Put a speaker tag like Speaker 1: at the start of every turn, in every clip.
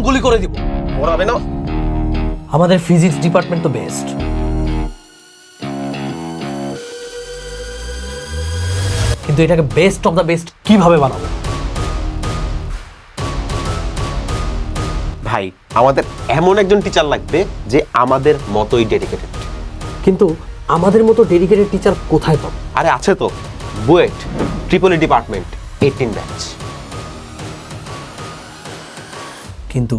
Speaker 1: গুলি করে দিব।
Speaker 2: পড়াবে না?
Speaker 1: আমাদের ফিজিক্স ডিপার্টমেন্ট তো বেস্ট, কিন্তু এটাকে বেস্ট অফ দ্য বেস্ট কিভাবে বানাবো?
Speaker 2: ভাই আমাদের এমন একজন টিচার লাগবে যে আমাদের মতোই ডেডিকেটেড।
Speaker 1: কিন্তু আমাদের মতো ডেডিকেটেড টিচার কোথায় পাবো?
Speaker 2: আরে আছে তো, বুয়েট ট্রিপলি ডিপার্টমেন্ট 18 ব্যাচ।
Speaker 1: কিন্তু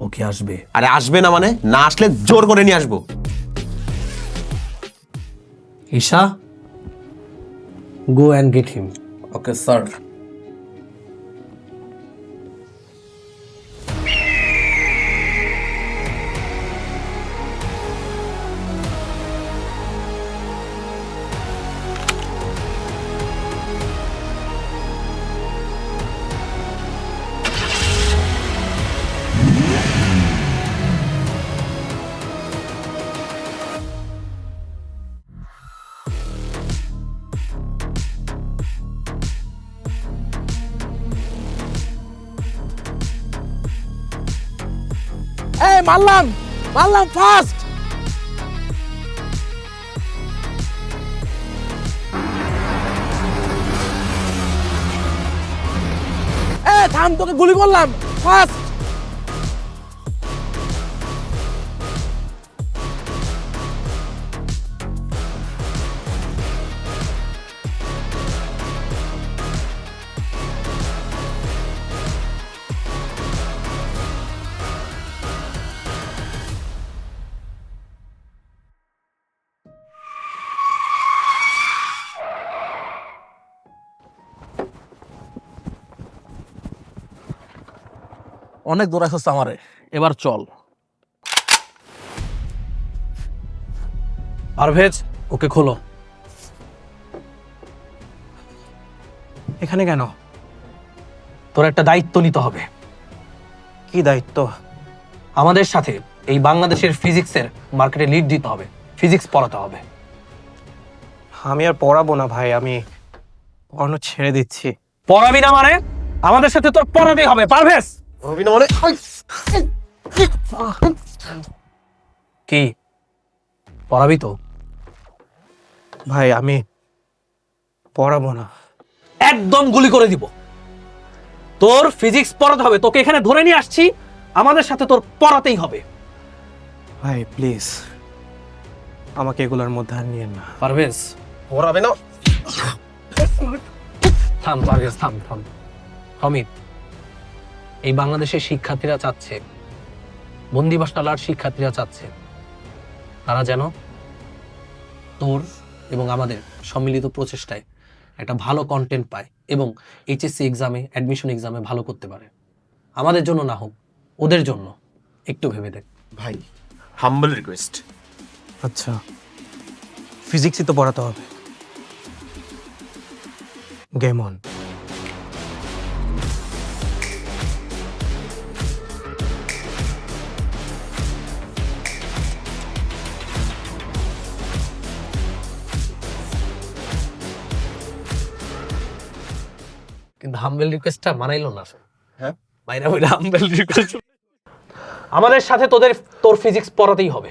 Speaker 1: ও কি আসবে?
Speaker 2: আরে আসবে না মানে? না আসলে জোর করে নিয়ে আসবো।
Speaker 1: Isha, go and get him.
Speaker 3: Okay sir.
Speaker 1: এই মারলাম ফাস্ট। এই থাম, তোকে গুলি করলাম ফাস্ট। অনেক দূর আসছে আমারে, এবার চল। পারভেজ, ওকে খোলো।
Speaker 3: এখানে কেন?
Speaker 1: তোর একটা দায়িত্ব নিতে হবে।
Speaker 3: কি দায়িত্ব?
Speaker 1: আমাদের সাথে এই বাংলাদেশের ফিজিক্সের মার্কেটে লিড দিতে হবে, ফিজিক্স পড়াতে হবে।
Speaker 3: আমি আর পড়াবো না ভাই, আমি পড়ানো ছেড়ে দিচ্ছি।
Speaker 1: পড়াবি না মানে? আমাদের সাথে তোর পড়াতেই হবে। পারভেজ,
Speaker 2: পড়াবি না মানে?
Speaker 1: কি পড়াবি তো?
Speaker 3: ভাই আমি পড়াবো না।
Speaker 1: একদম গুলি করে দিব। তোর ফিজিক্স পড়াতে হবে, তোকে এখানে ধরে নিয়ে আসছি, আমাদের সাথে তোর পড়াতেই হবে।
Speaker 3: ভাই প্লিজ আমাকে এগুলোর মধ্যে আর নিয়েন না।
Speaker 1: পারভেজ,
Speaker 2: পড়াবে না?
Speaker 1: থাম পারভেজ, থাম থাম। অমিত, এই বাংলাদেশের শিক্ষার্থীরা চাচ্ছে, বন্দিবাসালার শিক্ষার্থীরা চাচ্ছে, তারা যেন তোর এবং আমাদের সম্মিলিত প্রচেষ্টায় একটা ভালো কন্টেন্ট পায় এবং এইচএসসি এক্সামে, অ্যাডমিশন এক্সামে ভালো করতে পারে। আমাদের জন্য না হোক, ওদের জন্য একটু ভেবে দেখ।
Speaker 2: ভাই হাম্বল রিকোয়েস্ট।
Speaker 3: আচ্ছা ফিজিক্সই তো পড়াতে হবে। Game on.
Speaker 1: কিন্তু হাম্বেল রিকোয়েস্টটা মানাইলো না।
Speaker 2: হ্যাঁ
Speaker 1: বাইরে বলে হাম্বেল রিকোয়েস্ট। আমাদের সাথে তোর ফিজিক্স পড়াতেই হবে।